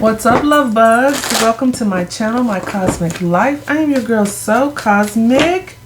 What's up, love bugs? Welcome to my channel, My Cosmic Life. I am your girl, So Cosmic.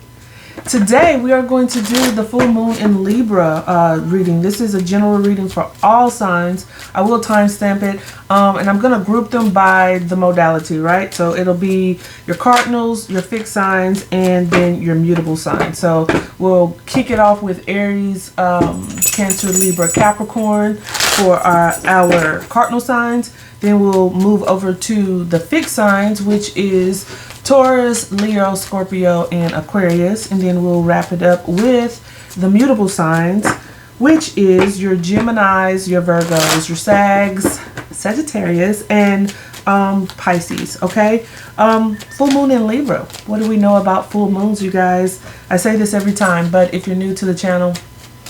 Today we are going to do the full moon in Libra reading. This is a general reading for all signs. I will timestamp it, and I'm going to group them by the modality, right? So it'll be your cardinals, your fixed signs, and then your mutable signs. So we'll kick it off with Aries, Cancer, Libra, Capricorn for our cardinal signs. Then we'll move over to the fixed signs, which is Taurus, Leo, Scorpio, and Aquarius. And then we'll wrap it up with the mutable signs, which is your Geminis, your Virgos, your Sagittarius, and Pisces. Okay, full moon in Libra. What do we know about full moons, you guys? I say this every time, but if you're new to the channel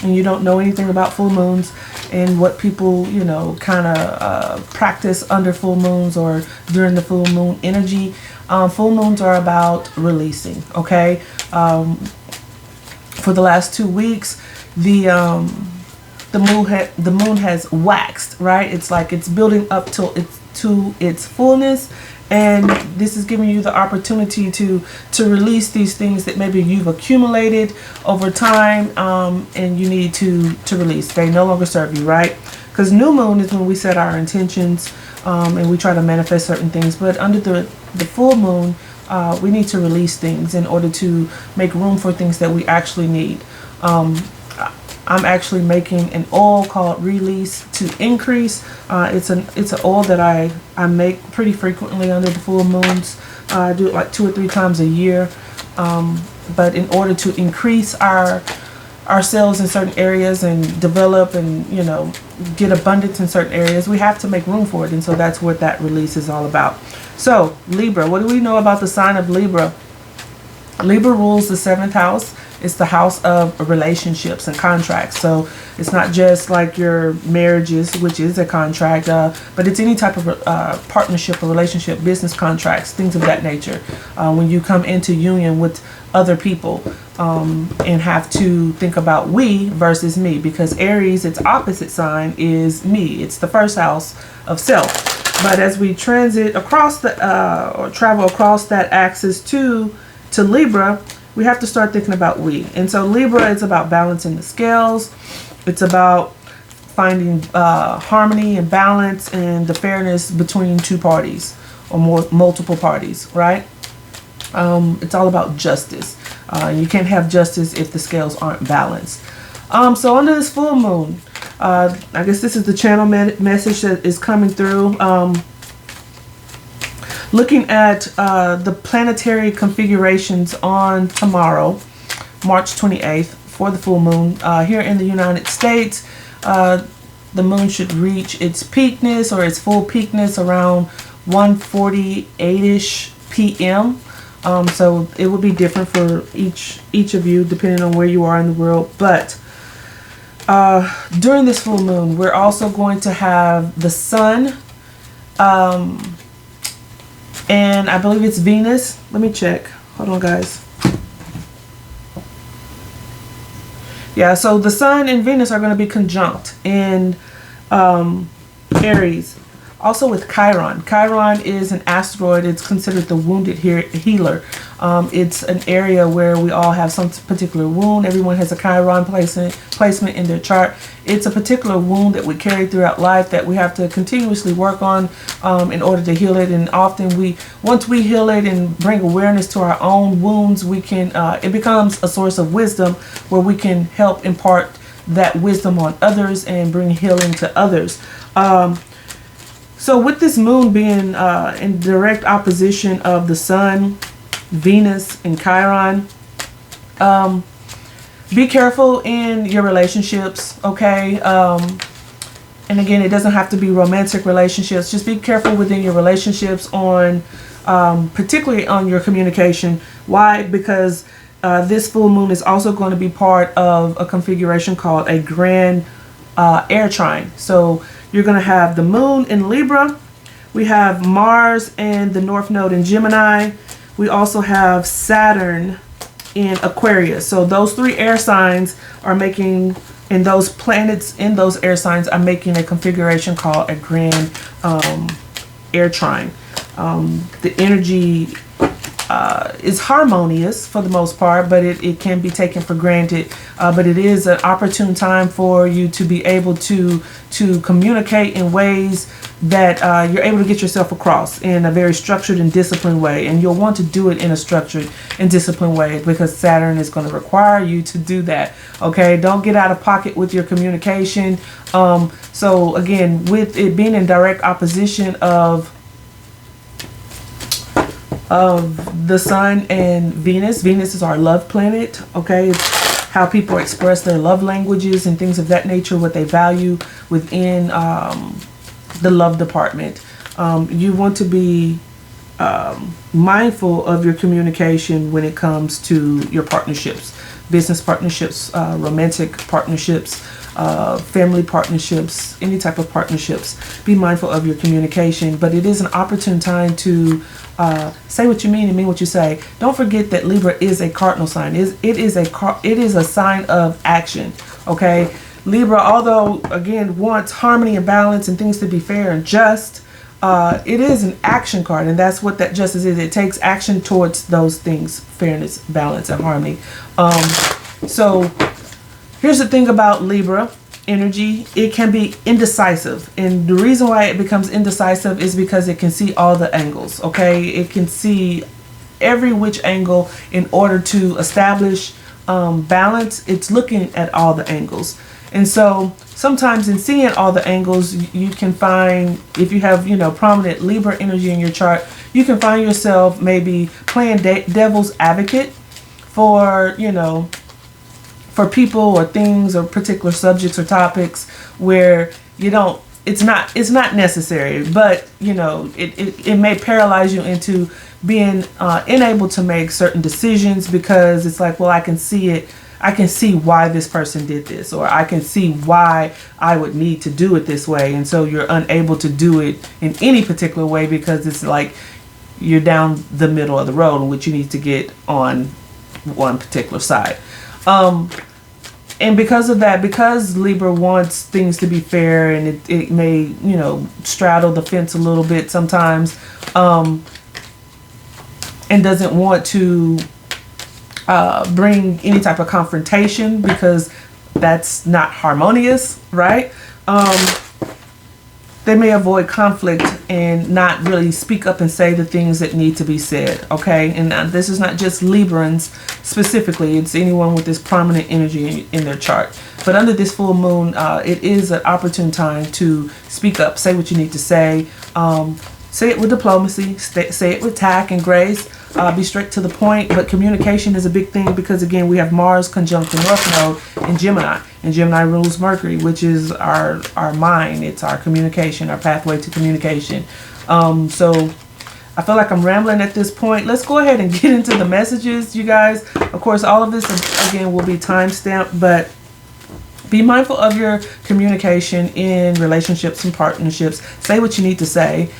and you don't know anything about full moons and what people, you know, kind of practice under full moons or during the full moon energy, full moons are about releasing. Okay, for the last 2 weeks, the moon has waxed, right? It's like it's building up to its fullness, and this is giving you the opportunity to release these things that maybe you've accumulated over time, and you need to release. They no longer serve you, right? Because new moon is when we set our intentions, and we try to manifest certain things. But under the full moon, we need to release things in order to make room for things that we actually need. I'm actually making an oil called Release to Increase. It's an oil that I make pretty frequently under the full moons. I do it like 2 or 3 times a year. But in order to increase ourselves in certain areas and develop and, you know, get abundance in certain areas, we have to make room for it. And so that's what that release is all about. So Libra, what do we know about the sign of Libra? Libra rules the 7th house. It's the house of relationships and contracts. So it's not just like your marriages, which is a contract, but it's any type of partnership or relationship, business contracts, things of that nature. When you come into union with other people, and have to think about we versus me, because Aries, its opposite sign, is me. It's the first house of self. But as we transit across or travel across that axis to Libra, we have to start thinking about we. And so Libra is about balancing the scales. It's about finding harmony and balance and the fairness between 2 parties or multiple parties, right? It's all about justice. You can't have justice if the scales aren't balanced. So under this full moon, I guess this is the channel message that is coming through. Looking at the planetary configurations on tomorrow, March 28th, for the full moon here in the United States, the moon should reach its peakness or its full peakness around 1:48ish p.m. So it will be different for each of you depending on where you are in the world. But during this full moon, we're also going to have the sun, and I believe it's Venus. Let me check. Hold on, guys. Yeah, so the sun and Venus are going to be conjunct in Aries. Also with Chiron. Chiron is an asteroid. It's considered the wounded healer. It's an area where we all have some particular wound. Everyone has a Chiron placement in their chart. It's a particular wound that we carry throughout life that we have to continuously work on in order to heal it. And often once we heal it and bring awareness to our own wounds, we can it becomes a source of wisdom where we can help impart that wisdom on others and bring healing to others. So with this moon being in direct opposition of the sun, Venus, and Chiron, be careful in your relationships, okay? And again, it doesn't have to be romantic relationships. Just be careful within your relationships on, particularly on your communication. Why? Because this full moon is also going to be part of a configuration called a grand air trine. So you're going to have the moon in Libra. We have Mars and the North Node in Gemini. We also have Saturn in Aquarius. So those 3 air signs are making, and those planets in those air signs are making a configuration called a grand air trine. The energy is harmonious for the most part, but it can be taken for granted. But it is an opportune time for you to be able to communicate in ways that you're able to get yourself across in a very structured and disciplined way. And you'll want to do it in a structured and disciplined way because Saturn is going to require you to do that. Okay, don't get out of pocket with your communication. So again, with it being in direct opposition of the Sun and Venus. Venus is our love planet. Okay, it's how people express their love languages and things of that nature, what they value within the love department. You want to be mindful of your communication when it comes to your partnerships, business partnerships, romantic partnerships, family partnerships, any type of partnerships. Be mindful of your communication, but it is an opportune time to say what you mean and mean what you say. Don't forget that Libra is a cardinal sign. It is a sign of action. Okay, Libra, although again wants harmony and balance and things to be fair and just, it is an action card, and that's what that justice is. It takes action towards those things: fairness, balance, and harmony. So here's the thing about Libra energy. It can be indecisive, and the reason why it becomes indecisive is because it can see all the angles. Okay, it can see every which angle in order to establish balance. It's looking at all the angles, and so sometimes in seeing all the angles, you can find, if you have, prominent Libra energy in your chart, you can find yourself maybe playing devil's advocate for, for people or things or particular subjects or topics where it's not necessary, but it may paralyze you into being unable to make certain decisions, because it's like, well, I can see why this person did this, or I can see why I would need to do it this way. And so you're unable to do it in any particular way because it's like you're down the middle of the road in which you need to get on one particular side. And because of that, because Libra wants things to be fair, and it may, straddle the fence a little bit sometimes, and doesn't want to bring any type of confrontation because that's not harmonious, right? They may avoid conflict and not really speak up and say the things that need to be said, okay? And this is not just Librans specifically. It's anyone with this prominent energy in their chart. But under this full moon, it is an opportune time to speak up, say what you need to say. Say it with diplomacy, say it with tact and grace. Be straight to the point, but communication is a big thing because, again, we have Mars conjunct the North Node in Gemini, and Gemini rules Mercury, which is our mind. It's our communication, our pathway to communication. So I feel like I'm rambling at this point. Let's go ahead and get into the messages, you guys. Of course, all of this, again, will be time-stamped, but be mindful of your communication in relationships and partnerships. Say what you need to say.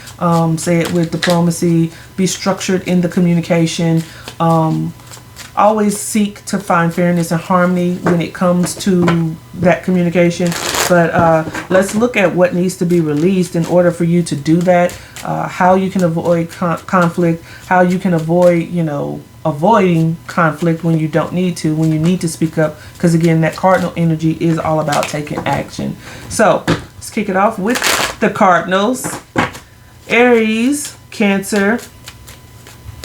Say it with diplomacy. Be structured in the communication. Always seek to find fairness and harmony when it comes to that communication. But let's look at what needs to be released in order for you to do that. How you can avoid conflict. How you can avoid, avoiding conflict when you don't need to, when you need to speak up, because again, that cardinal energy is all about taking action. So let's kick it off with the cardinals: Aries, Cancer,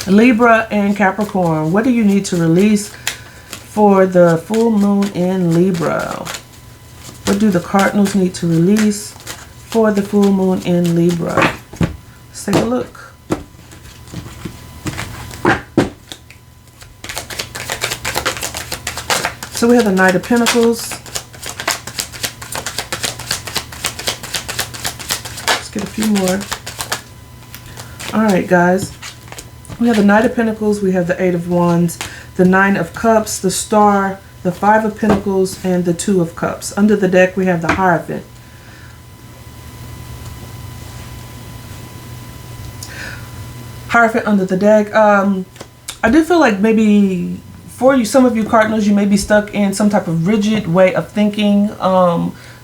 Libra, and Capricorn. What do you need to release for the full moon in Libra? What do the cardinals need to release for the full moon in Libra? Let's take a look. So we have the Knight of Pentacles. Let's get a few more. All right, guys. We have the Knight of Pentacles. We have the Eight of Wands, the Nine of Cups, the Star, the Five of Pentacles, and the Two of Cups. Under the deck, we have the Hierophant. Hierophant under the deck. I do feel like maybe for you, some of you cardinals, you may be stuck in some type of rigid way of thinking,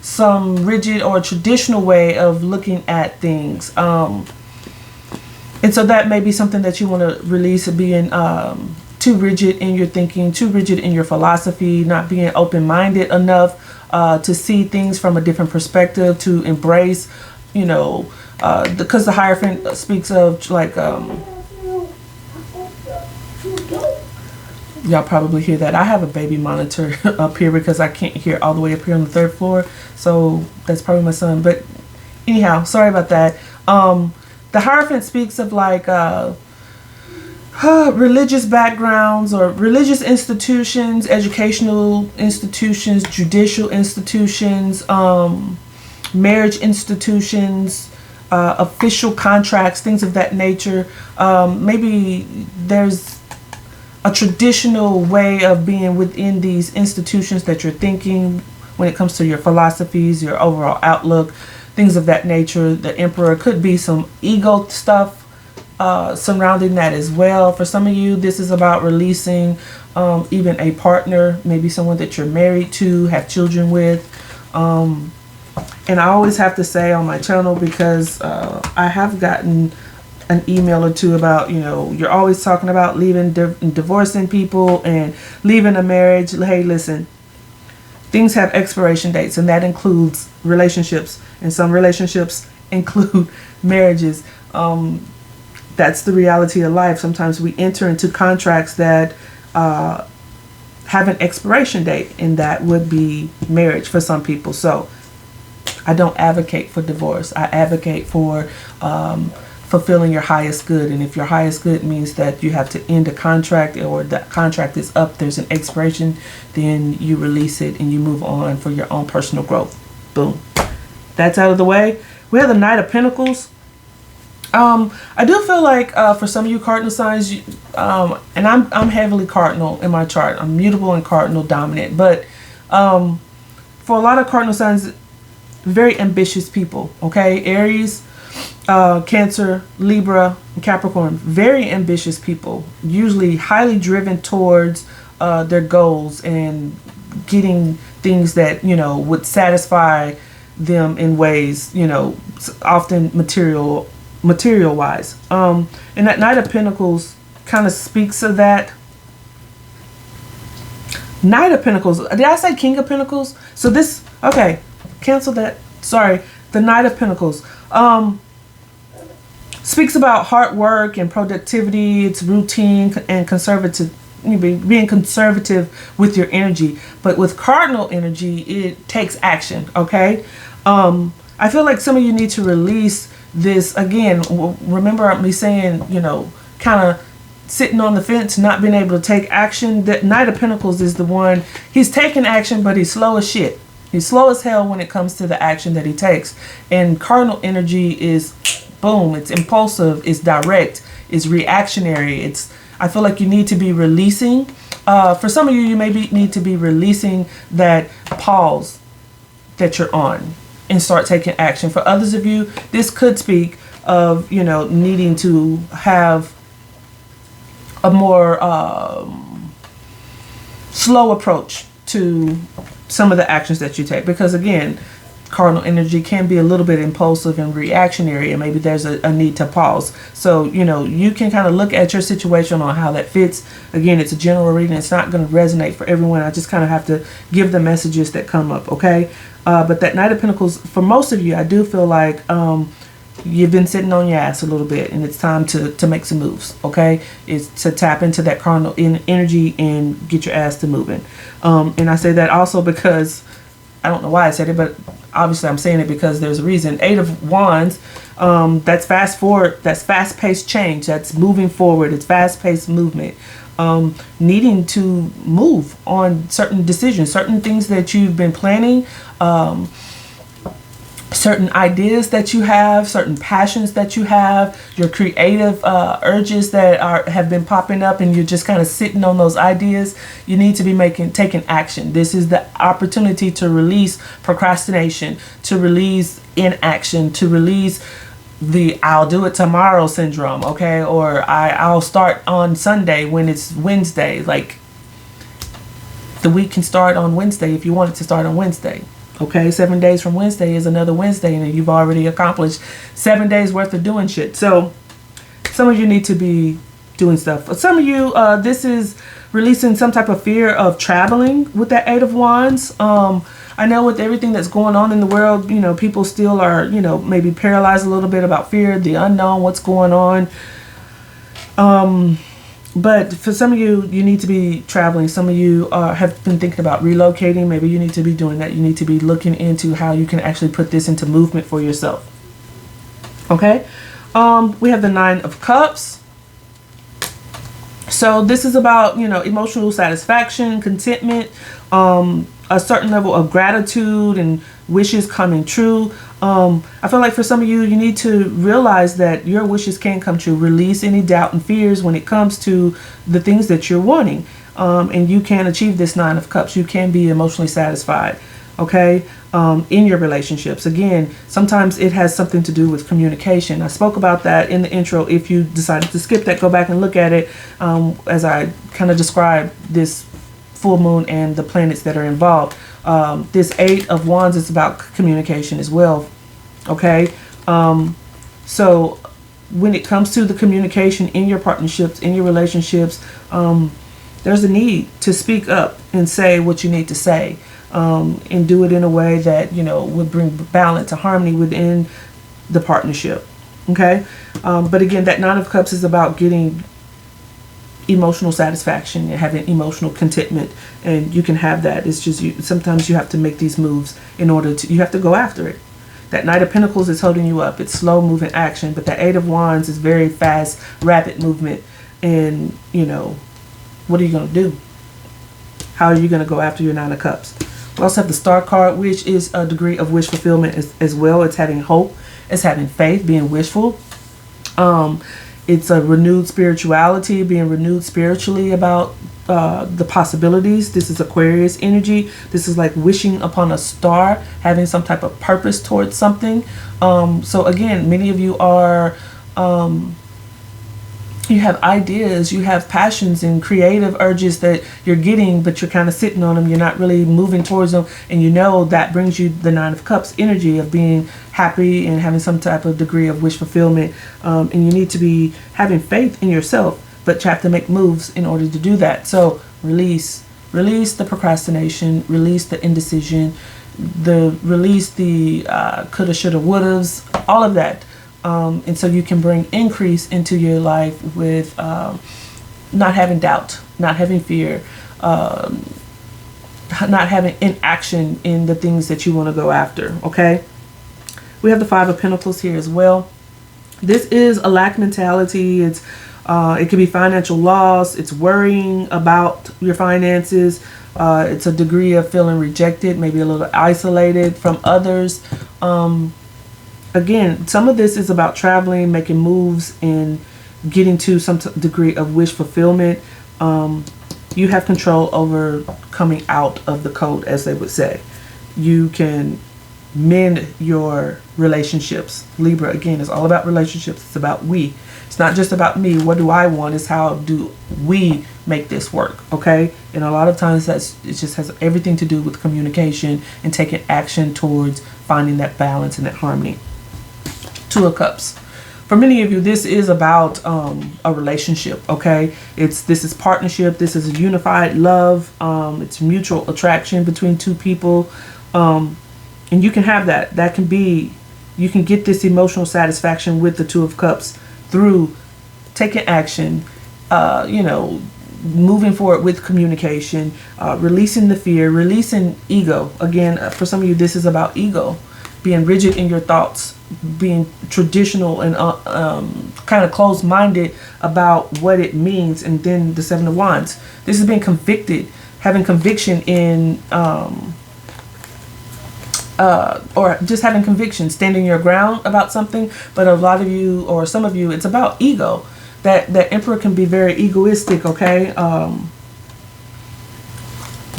some rigid or traditional way of looking at things. And so that may be something that you want to release, being too rigid in your thinking, too rigid in your philosophy, not being open-minded enough to see things from a different perspective, to embrace, you know, because the Hierophant speaks of like, y'all probably hear that. I have a baby monitor up here because I can't hear all the way up here on the 3rd floor. So that's probably my son. But anyhow, sorry about that. The Hierophant speaks of like religious backgrounds or religious institutions, educational institutions, judicial institutions, marriage institutions, official contracts, things of that nature. Maybe there's a traditional way of being within these institutions that you're thinking when it comes to your philosophies, your overall outlook, things of that nature. The Emperor could be some ego stuff surrounding that as well. For some of you, this is about releasing even a partner, maybe someone that you're married to, have children with. And I always have to say on my channel, because I have gotten an email or two about, you know, you're always talking about leaving, divorcing people and leaving a marriage. Hey, listen, things have expiration dates, and that includes relationships, and some relationships include marriages. That's the reality of life. Sometimes we enter into contracts that have an expiration date, and that would be marriage for some people. So I don't advocate for divorce. I advocate for fulfilling your highest good. And if your highest good means that you have to end a contract, or the contract is up, there's an expiration, then you release it and you move on for your own personal growth. Boom. That's out of the way. We have the Knight of Pentacles. I do feel like for some of you cardinal signs, and I'm heavily cardinal in my chart. I'm mutable and cardinal dominant. But for a lot of cardinal signs, very ambitious people. Okay, Aries, Cancer, Libra, and Capricorn, very ambitious people, usually highly driven towards their goals and getting things that, you know, would satisfy them in ways, you know, often material wise. And that Knight of Pentacles kind of speaks of that. Knight of Pentacles, did I say King of Pentacles? So this, okay, cancel that, sorry. The Knight of Pentacles speaks about hard work and productivity. It's routine and conservative, being conservative with your energy. But with cardinal energy, it takes action. Okay, I feel like some of you need to release this. Again, remember me saying, you know, kind of sitting on the fence, not being able to take action. That Knight of Pentacles is the one. He's taking action, but he's slow as shit. He's slow as hell when it comes to the action that he takes. And cardinal energy is boom, it's impulsive, it's direct, it's reactionary. I feel like you need to be releasing. For some of you, you maybe need to be releasing that pause that you're on and start taking action. For others of you, this could speak of, you know, needing to have a more slow approach to some of the actions that you take, because again, cardinal energy can be a little bit impulsive and reactionary, and maybe there's a need to pause. So, you know, you can kind of look at your situation on how that fits. Again, it's a general reading. It's not going to resonate for everyone. I just kind of have to give the messages that come up, okay? But that Knight of Pentacles, for most of you, I do feel like you've been sitting on your ass a little bit, and it's time to make some moves, okay? It's to tap into that cardinal energy and get your ass to moving. And I say that also because, I don't know why I said it, but obviously I'm saying it because there's a reason. 8 of Wands, that's fast forward, that's fast-paced change, that's moving forward, it's fast-paced movement. Needing to move on certain decisions, certain things that you've been planning, certain ideas that you have, certain passions that you have, your creative urges that have been popping up, and you're just kind of sitting on those ideas. You need to be taking action. This is the opportunity to release procrastination, to release inaction, to release the I'll do it tomorrow syndrome, okay? Or I'll start on Sunday when it's Wednesday. Like, the week can start on Wednesday if you want it to start on Wednesday. Okay, 7 days from Wednesday is another Wednesday, and you've already accomplished 7 days worth of doing shit. So some of you need to be doing stuff. For some of you, this is releasing some type of fear of traveling with that Eight of Wands. I know with everything that's going on in the world, you know, people still are, you know, maybe paralyzed a little bit about fear, the unknown, what's going on. But for some of you, you need to be traveling. Some of you have been thinking about relocating. Maybe you need to be doing that. You need to be looking into how you can actually put this into movement for yourself. Okay. We have the Nine of Cups. So this is about, you know, emotional satisfaction, contentment, a certain level of gratitude and wishes coming true. I feel like for some of you, you need to realize that your wishes can come true. Release any doubt and fears when it comes to the things that you're wanting. And you can achieve this Nine of Cups. You can be emotionally satisfied, okay, in your relationships. Again, sometimes it has something to do with communication. I spoke about that in the intro. If you decided to skip that, go back and look at it as I kind of described this full moon and the planets that are involved. This Eight of Wands is about communication as well. Okay. So when it comes to the communication in your partnerships, in your relationships, there's a need to speak up and say what you need to say, and do it in a way that, you know, would bring balance and harmony within the partnership. Okay. But again, that Nine of Cups is about getting emotional satisfaction and having emotional contentment, and you can have that. It's just sometimes you have to make these moves in order to, you have to go after it. That Knight of Pentacles is holding you up. It's slow moving action, but the Eight of Wands is very fast, rapid movement. And, you know, what are you going to do? How are you going to go after your Nine of Cups? We also have the Star card, which is a degree of wish fulfillment as well. It's having hope. It's having faith, being wishful. It's a renewed spirituality, being renewed spiritually about the possibilities. This is Aquarius energy. This is like wishing upon a star, having some type of purpose towards something. So again, many of you are, you have ideas, you have passions and creative urges that you're getting, but you're kind of sitting on them. You're not really moving towards them. And you know that brings you the Nine of Cups energy of being happy and having some type of degree of wish fulfillment. And you need to be having faith in yourself, but you have to make moves in order to do that. So release the procrastination, release the indecision, release the coulda, shoulda, wouldas, all of that. And so you can bring increase into your life with not having doubt, not having fear, not having inaction in the things that you want to go after. Okay. We have the Five of Pentacles here as well. This is a lack mentality. It's it could be financial loss. It's worrying about your finances. It's a degree of feeling rejected, maybe a little isolated from others. Again, some of this is about traveling, making moves, and getting to some degree of wish fulfillment. You have control over coming out of the code, as they would say. You can mend your relationships. Libra, again, is all about relationships. It's about we. It's not just about me. What do I want? It's how do we make this work, okay? And a lot of times it just has everything to do with communication and taking action towards finding that balance and that harmony. Two of Cups. For many of you, this is about a relationship, okay? This is partnership. This is a unified love. It's mutual attraction between two people. And you can have that. That can be, you can get this emotional satisfaction with the Two of Cups through taking action, you know, moving forward with communication, releasing the fear, releasing ego. Again, for some of you, this is about ego, being rigid in your thoughts, being traditional and kind of closed-minded about what it means. And then the Seven of Wands. This is being convicted, having conviction in, or just having conviction, standing your ground about something. But a lot of you, or some of you, it's about ego. That Emperor can be very egoistic, okay?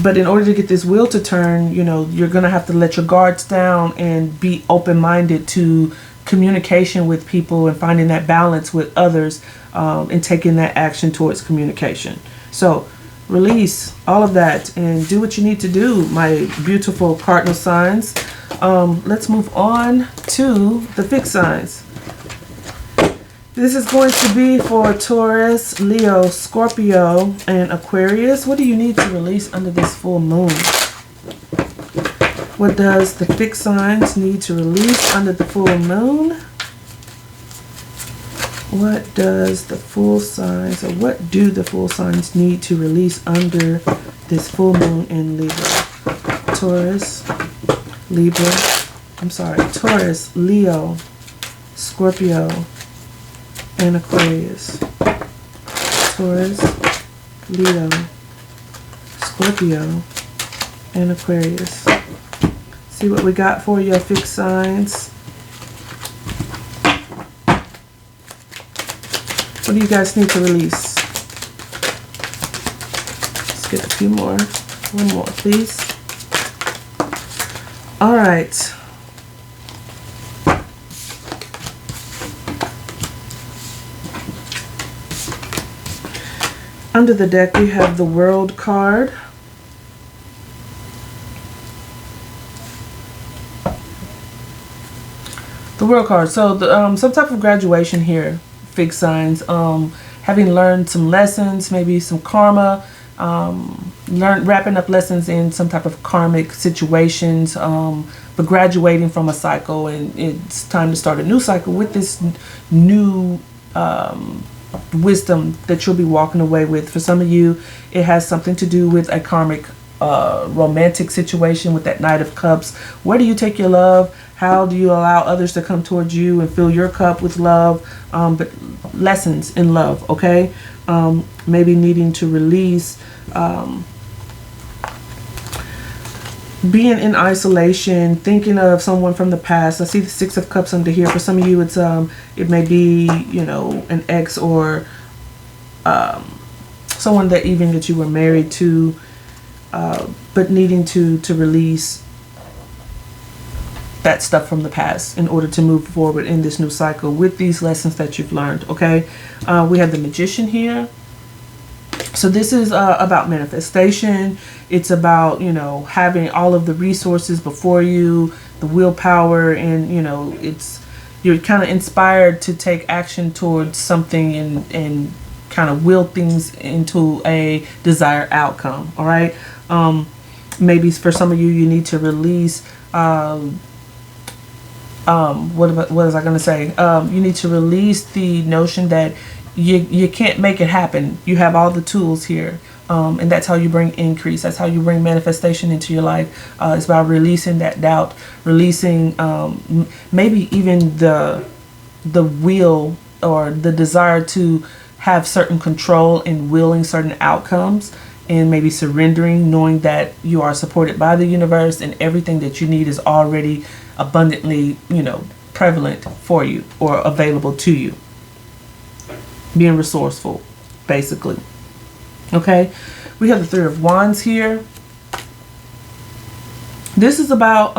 But in order to get this wheel to turn, you know, you're going to have to let your guards down and be open-minded to communication with people and finding that balance with others, and taking that action towards communication. So release all of that and do what you need to do, my beautiful cardinal signs. Let's move on to the fixed signs. This is going to be for Taurus, Leo, Scorpio, and Aquarius. What do you need to release under this full moon? What does the fixed signs need to release under the full moon? What does the full signs, or what do the full signs need to release under this full moon in Libra? Taurus, Taurus, Leo, Scorpio, and Aquarius. Taurus, Leo, Scorpio, and Aquarius. See what we got for your fixed signs. What do you guys need to release? Let's get a few more. One more, please. All right. Under the deck, we have the World card. The World card. So the, some type of graduation here, fixed signs. Having learned some lessons, maybe some karma. Wrapping up lessons in some type of karmic situations. But graduating from a cycle, and it's time to start a new cycle with this new wisdom that you'll be walking away with. For some of you, it has something to do with a karmic romantic situation with that Knight of Cups. Where do you take your love? How do you allow others to come towards you and fill your cup with love? But lessons in love, okay? Maybe needing to release being in isolation, thinking of someone from the past. I see the Six of Cups under here. For some of you, it's it may be, you know, an ex or someone that even that you were married to, but needing to release that stuff from the past in order to move forward in this new cycle with these lessons that you've learned. Okay, we have the Magician here. So this is about manifestation. It's about, you know, having all of the resources before you, the willpower, and, you know, it's, you're kind of inspired to take action towards something and kind of will things into a desired outcome. All right. Maybe for some of you, you need to release what was I going to say? You need to release the notion that you can't make it happen. You have all the tools here. And that's how you bring increase. That's how you bring manifestation into your life. It's about releasing that doubt, releasing maybe even the will or the desire to have certain control in willing certain outcomes, and maybe surrendering, knowing that you are supported by the universe and everything that you need is already abundantly, you know, prevalent for you or available to you. Being resourceful, basically. Okay, we have the Three of Wands here. This is about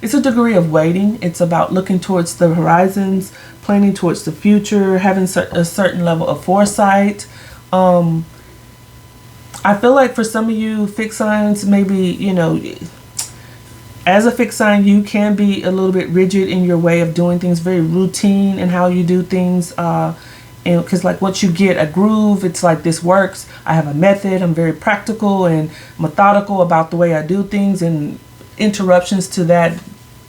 it's a degree of waiting. It's about looking towards the horizons, planning towards the future, having a certain level of foresight. I feel like for some of you fixed signs, maybe, you know, as a fixed sign, you can be a little bit rigid in your way of doing things, very routine in how you do things. And because like once you get a groove, it's like, this works. I have a method. I'm very practical and methodical about the way I do things, and interruptions to that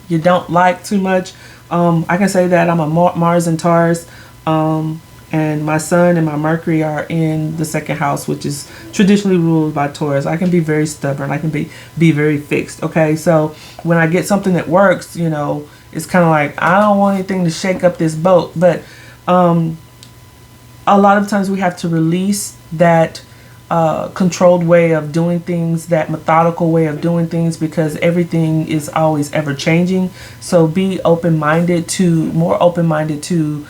you don't like too much. I can say that I'm a Mars and Taurus, and my Sun and my Mercury are in the second house, which is traditionally ruled by Taurus. I can be very stubborn. I can be very fixed. Okay, so when I get something that works, you know, it's kind of like, I don't want anything to shake up this boat. But a lot of times we have to release that controlled way of doing things, that methodical way of doing things, because everything is always ever changing. So be open-minded to, more open-minded to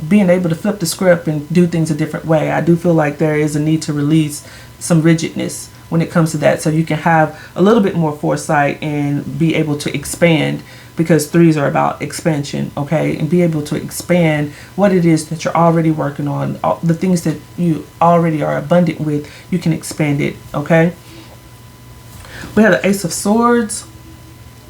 being able to flip the script and do things a different way. I do feel like there is a need to release some rigidness when it comes to that, so you can have a little bit more foresight and be able to expand, because threes are about expansion. Okay, and be able to expand what it is that you're already working on, the things that you already are abundant with. You can expand it. Okay, we have the Ace of Swords.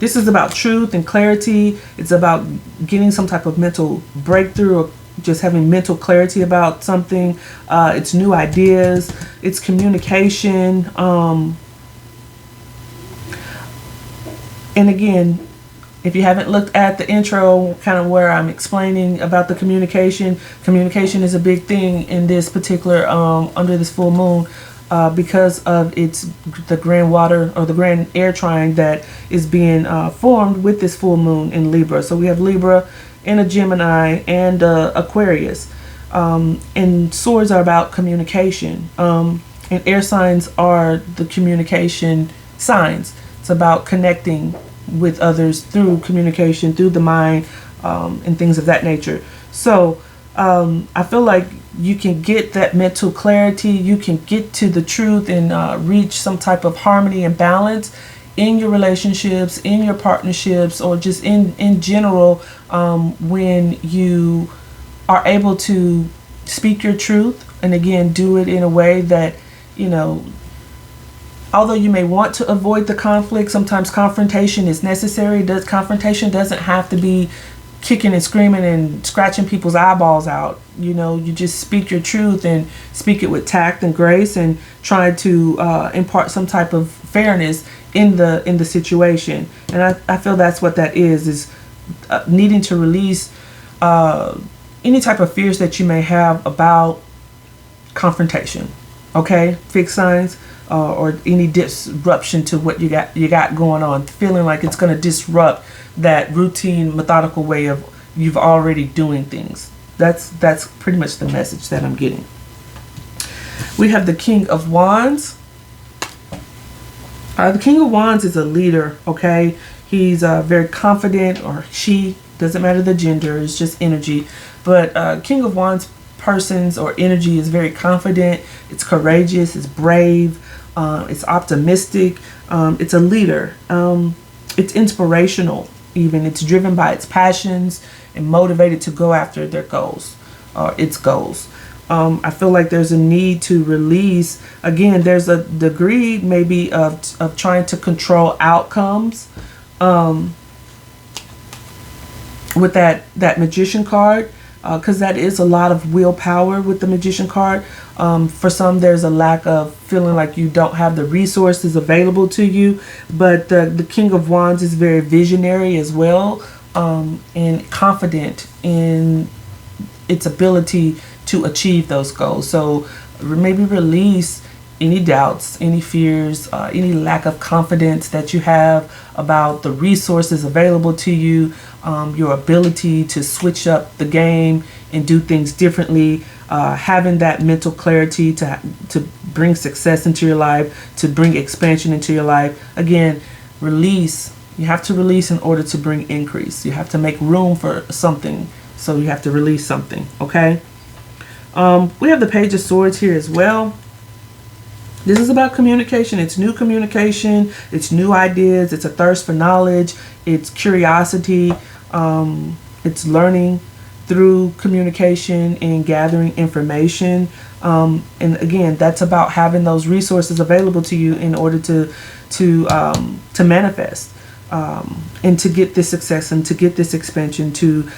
This is about truth and clarity. It's about getting some type of mental breakthrough, or just having mental clarity about something. It's new ideas, it's communication. And again, if you haven't looked at the intro, kind of where I'm explaining about the communication is a big thing in this particular, under this full moon, because of the grand water or the grand air trine that is being formed with this full moon in Libra. So we have Libra and a Gemini and Aquarius. And swords are about communication. And air signs are the communication signs. It's about connecting with others through communication, through the mind, and things of that nature. So I feel like you can get that mental clarity, you can get to the truth and reach some type of harmony and balance in your relationships, in your partnerships, or just in general, when you are able to speak your truth, and again, do it in a way that, you know, although you may want to avoid the conflict, sometimes confrontation is necessary. Confrontation doesn't have to be kicking and screaming and scratching people's eyeballs out. You know, you just speak your truth and speak it with tact and grace, and try to impart some type of fairness in the situation. And I feel that's what that is needing to release any type of fears that you may have about confrontation. Okay, fixed signs. Or any disruption to what you got going on, feeling like it's going to disrupt that routine, methodical way of you've already doing things. That's pretty much the message that I'm getting. We have the King of Wands. The King of Wands is a leader. Okay, he's very confident, or she, doesn't matter the gender, it's just energy. But King of Wands persons or energy is very confident, it's courageous, it's brave, it's optimistic, it's a leader, it's inspirational even, it's driven by its passions and motivated to go after their goals, or its goals. I feel like there's a need to release, again, there's a degree maybe of trying to control outcomes with that Magician card. Because that is a lot of willpower with the Magician card. For some, there's a lack of feeling like you don't have the resources available to you. But the King of Wands is very visionary as well, and confident in its ability to achieve those goals. So maybe release any doubts, any fears, any lack of confidence that you have about the resources available to you, your ability to switch up the game and do things differently, having that mental clarity to bring success into your life, to bring expansion into your life. Again, release. You have to release in order to bring increase. You have to make room for something, so you have to release something. Okay. We have the Page of Swords here as well. This is about communication. It's new communication. It's new ideas. It's a thirst for knowledge. It's curiosity. It's learning through communication and gathering information. And again, that's about having those resources available to you in order to manifest, and to get this success and to get this expansion, to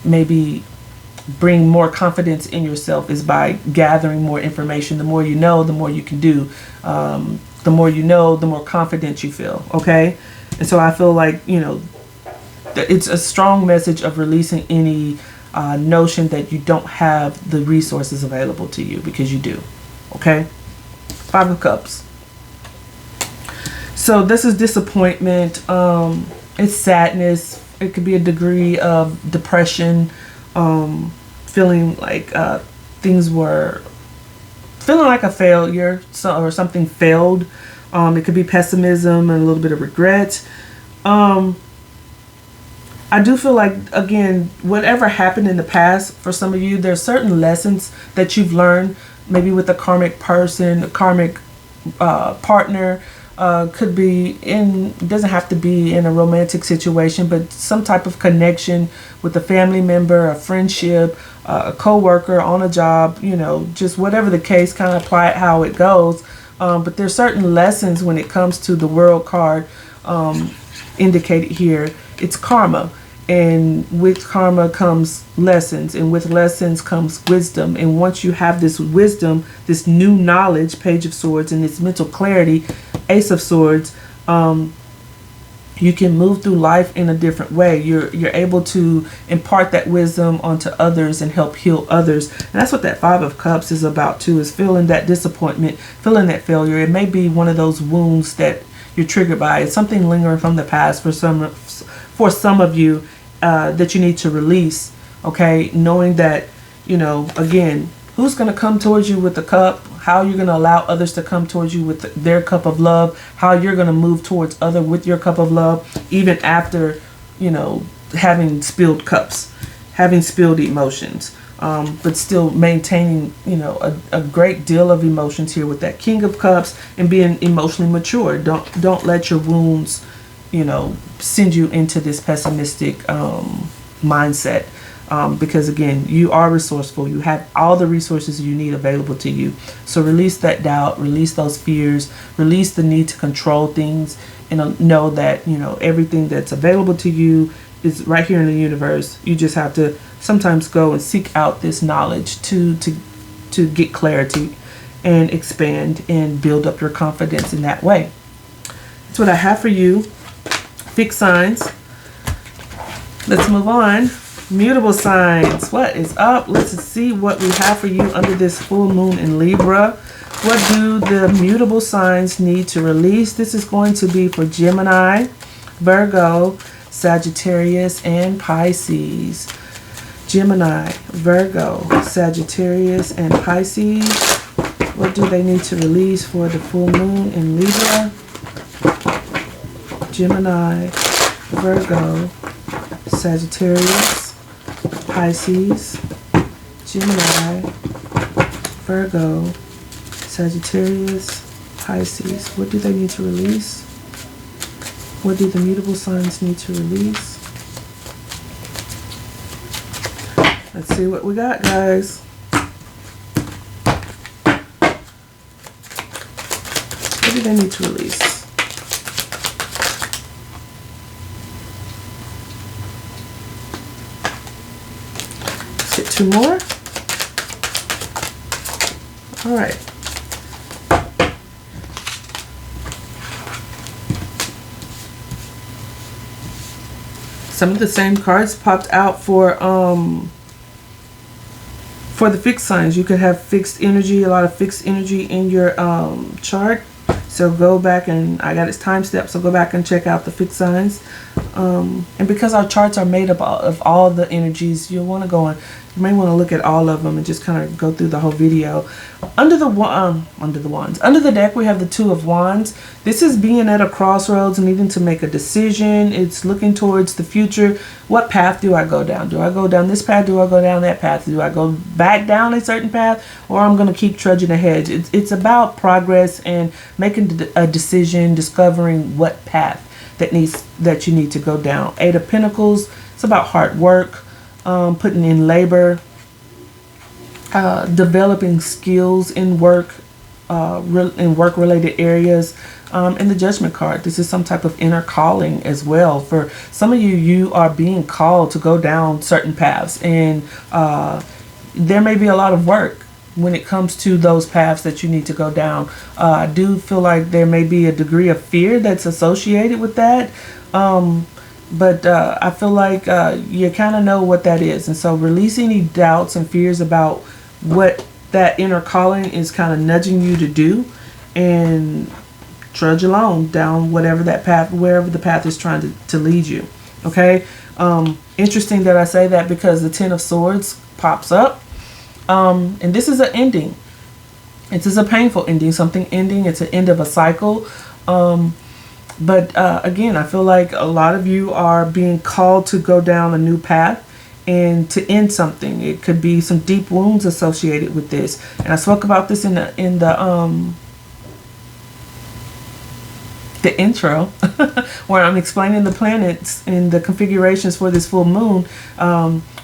maybe bring more confidence in yourself, is by gathering more information. The more you know, the more you can do. The more you know, the more confident you feel. Okay. And so I feel like, you know, it's a strong message of releasing any notion that you don't have the resources available to you, because you do. Okay. Five of Cups. So this is disappointment. It's sadness. It could be a degree of depression. Feeling like things were, feeling like a failure, or something failed. It could be pessimism and a little bit of regret. I do feel like, again, whatever happened in the past, for some of you, there's certain lessons that you've learned, maybe with a karmic person, a karmic partner. Could be it doesn't have to be in a romantic situation, but some type of connection with a family member, a friendship, a co-worker on a job, you know, just whatever the case, kind of apply it how it goes. But there's certain lessons when it comes to the World card indicated here. It's karma. And with karma comes lessons, and with lessons comes wisdom. And once you have this wisdom, this new knowledge, Page of Swords, and this mental clarity, Ace of Swords, you can move through life in a different way. You're able to impart that wisdom onto others and help heal others. And that's what that Five of Cups is about too, is feeling that disappointment, feeling that failure. It may be one of those wounds that you're triggered by. It's something lingering from the past for some of you that you need to release. Okay, knowing that, you know, again, who's going to come towards you with the cup, how you're going to allow others to come towards you with their cup of love, how you're going to move towards other with your cup of love, even after, you know, having spilled cups, having spilled emotions, but still maintaining, you know, a great deal of emotions here with that King of Cups, and being emotionally mature. Don't let your wounds, you know, send you into this pessimistic mindset. Because again, you are resourceful. You have all the resources you need available to you. So release that doubt, release those fears, release the need to control things, and know that, you know, everything that's available to you is right here in the universe. You just have to sometimes go and seek out this knowledge to get clarity and expand and build up your confidence in that way. That's what I have for you. Fixed signs. Let's move on. Mutable signs, what is up? Let's see what we have for you under this full moon in Libra. What do the mutable signs need to release? This is going to be for Gemini, Virgo, Sagittarius, and Pisces. Gemini, Virgo, Sagittarius, and Pisces. What do they need to release for the full moon in Libra? Gemini, Virgo, Sagittarius, Pisces, Gemini, Virgo, Sagittarius, Pisces. What do they need to release? What do the mutable signs need to release? Let's see what we got, guys. What do they need to release? Two more. All right. Some of the same cards popped out for the fixed signs. You could have fixed energy, a lot of fixed energy in your chart. So go back, and I got its time step, so go back and check out the fixed signs. And because our charts are made up of all the energies, you'll want to go on. You may want to look at all of them and just kind of go through the whole video. Under the deck, we have the Two of Wands. This is being at a crossroads, needing to make a decision. It's looking towards the future. What path do I go down? Do I go down this path? Do I go down that path? Do I go back down a certain path? Or I'm going to keep trudging ahead? It's about progress and making a decision, discovering what path that you need to go down. Eight of Pentacles. It's about hard work. Putting in labor, developing skills in work, in work-related areas, and the Judgment card. This is some type of inner calling as well. For some of you, you are being called to go down certain paths, and there may be a lot of work when it comes to those paths that you need to go down. I do feel like there may be a degree of fear that's associated with that. But I feel like you kind of know what that is. And so release any doubts and fears about what that inner calling is kind of nudging you to do, and trudge along down whatever that path, wherever the path is trying to lead you. Okay. Interesting that I say that, because the Ten of Swords pops up. And this is an ending. This is a painful ending, something ending. It's an end of a cycle. But again, I feel like a lot of you are being called to go down a new path and to end something. It could be some deep wounds associated with this. And I spoke about this in the the intro where I'm explaining the planets and the configurations for this full moon.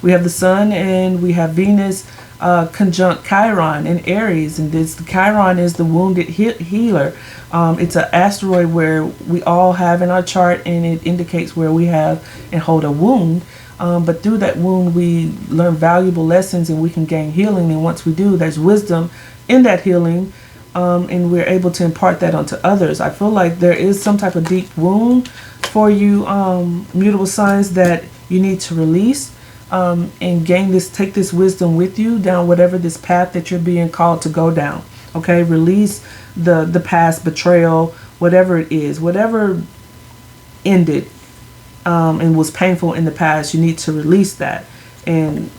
We have the sun and we have Venus conjunct Chiron in Aries, and this Chiron is the wounded healer. It's an asteroid where we all have in our chart, and it indicates where we have and hold a wound. But through that wound, we learn valuable lessons and we can gain healing. And once we do, there's wisdom in that healing, and we're able to impart that onto others. I feel like there is some type of deep wound for you, mutable signs, that you need to release. And take this wisdom with you down whatever this path that you're being called to go down. Okay, release the past betrayal, whatever it is, whatever ended and was painful in the past. You need to release that and,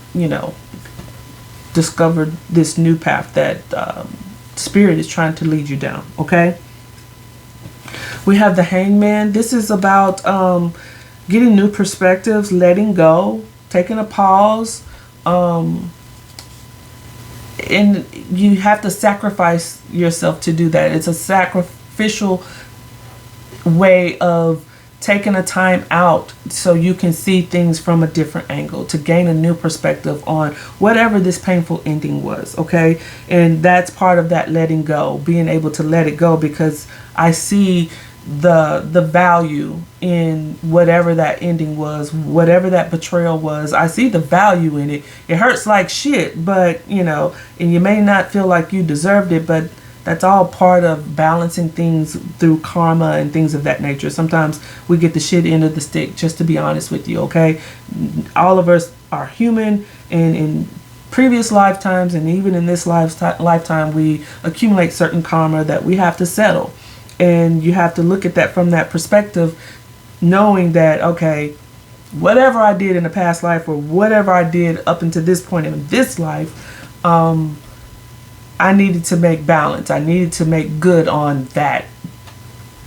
discover this new path that Spirit is trying to lead you down. Okay, we have the Hangman. This is about getting new perspectives, letting go, taking a pause, and you have to sacrifice yourself to do that. It's a sacrificial way of taking a time out so you can see things from a different angle, to gain a new perspective on whatever this painful ending was. Okay, and that's part of that letting go, being able to let it go, because I see the value in whatever that ending was, whatever that betrayal was. I see the value in it. It hurts like shit, but and you may not feel like you deserved it, but that's all part of balancing things through karma and things of that nature. Sometimes we get the shit end of the stick, just to be honest with you. Okay, all of us are human, and in previous lifetimes and even in this lifetime we accumulate certain karma that we have to settle. And you have to look at that from that perspective, knowing that, okay, whatever I did in the past life, or whatever I did up until this point in this life, I needed to make balance. I needed to make good on that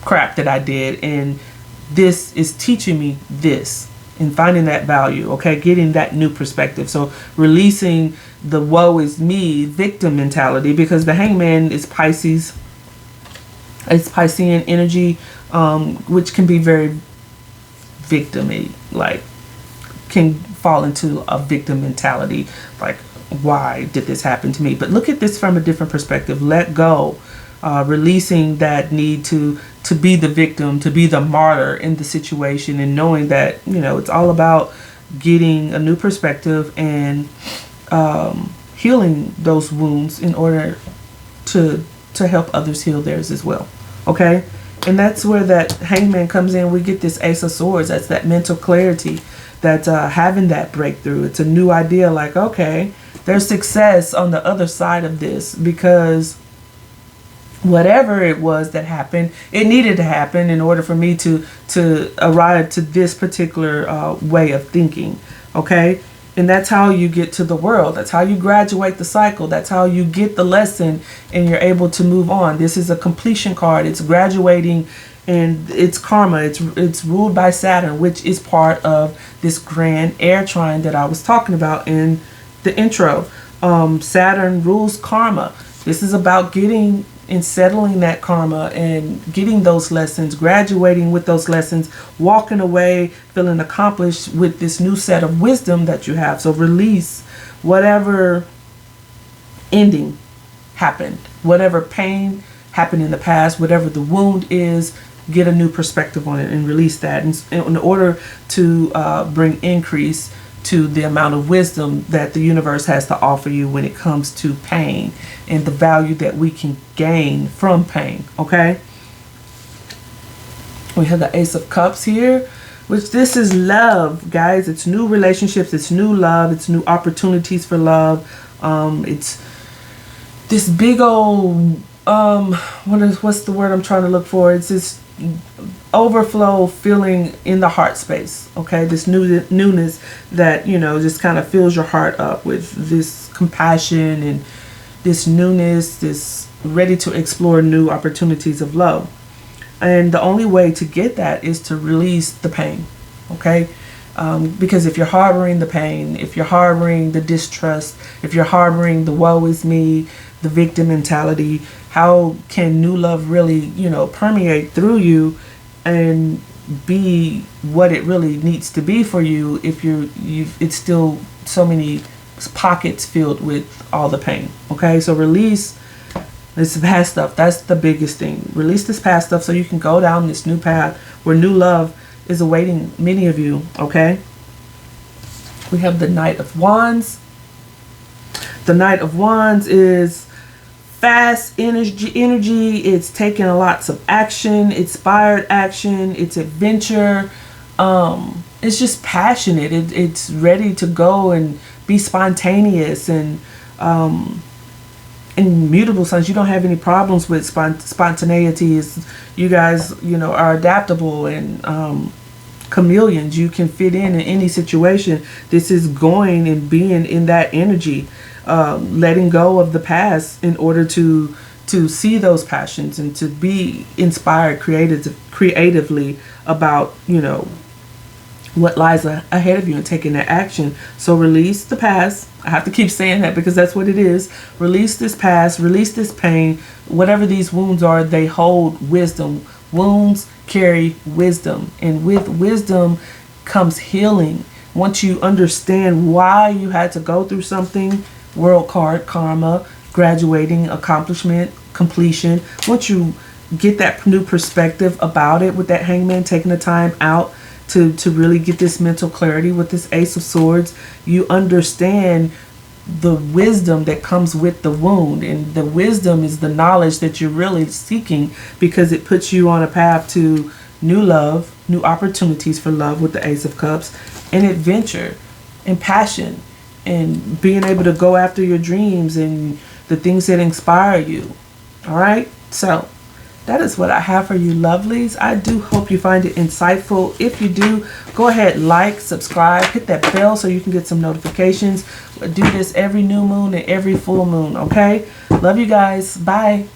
crap that I did. And this is teaching me this and finding that value, okay, getting that new perspective. So releasing the woe is me victim mentality, because the Hangman is Pisces. It's Piscean energy, which can be very victim-y, like can fall into a victim mentality, like, why did this happen to me? But look at this from a different perspective. Let go, releasing that need to be the victim, to be the martyr in the situation, and knowing that it's all about getting a new perspective and healing those wounds in order to help others heal theirs as well. Okay, and that's where that Hangman comes in. We get this Ace of Swords. That's that mental clarity, that's having that breakthrough. It's a new idea, like, okay, there's success on the other side of this, because whatever it was that happened, it needed to happen in order for me to arrive to this particular way of thinking. Okay, and that's how you get to the world. That's how you graduate the cycle. That's how you get the lesson and you're able to move on. This is a completion card. It's graduating, and it's karma. It's ruled by Saturn, which is part of this grand air trine that I was talking about in the intro. Saturn rules karma. This is about getting and settling that karma and getting those lessons, graduating with those lessons, walking away feeling accomplished with this new set of wisdom that you have. So release whatever ending happened, whatever pain happened in the past, whatever the wound is, get a new perspective on it and release that in order to bring increase to the amount of wisdom that the universe has to offer you when it comes to pain and the value that we can gain from pain. Okay, we have the Ace of Cups here, which this is love, guys. It's new relationships, it's new love, it's new opportunities for love. It's this big old what's the word I'm trying to look for? It's this overflow feeling in the heart space. Okay, this newness that just kind of fills your heart up with this compassion and this newness, this ready to explore new opportunities of love. And the only way to get that is to release the pain. Okay, because if you're harboring the pain, if you're harboring the distrust, if you're harboring the woe is me, the victim mentality. How can new love really, you know, permeate through you and be what it really needs to be for you if it's still so many pockets filled with all the pain. Okay, so release this past stuff. That's the biggest thing. Release this past stuff so you can go down this new path where new love is awaiting many of you. Okay, we have the Knight of Wands. The Knight of Wands is fast energy. It's taking lots of action, inspired action. It's adventure. It's just passionate. It's ready to go and be spontaneous and mutable signs. You don't have any problems with spontaneity. You guys, you know, are adaptable and chameleons. You can fit in any situation. This is going and being in that energy. Letting go of the past in order to see those passions and to be inspired creatively about, you know, what lies ahead of you and taking that action. So release the past. I have to keep saying that because that's what it is. Release this past, release this pain. Whatever these wounds are, they hold wisdom. Wounds carry wisdom, and with wisdom comes healing. Once you understand why you had to go through something, World card, karma, graduating, accomplishment, completion. Once you get that new perspective about it with that Hangman, taking the time out to really get this mental clarity with this Ace of Swords, you understand the wisdom that comes with the wound. And the wisdom is the knowledge that you're really seeking, because it puts you on a path to new love, new opportunities for love with the Ace of Cups, and adventure and passion, and being able to go after your dreams and the things that inspire you. All right, so that is what I have for you, lovelies. I do hope you find it insightful. If you do, go ahead, like, subscribe, hit that bell so you can get some notifications. I do this every new moon and every full moon. Okay, love you guys. Bye.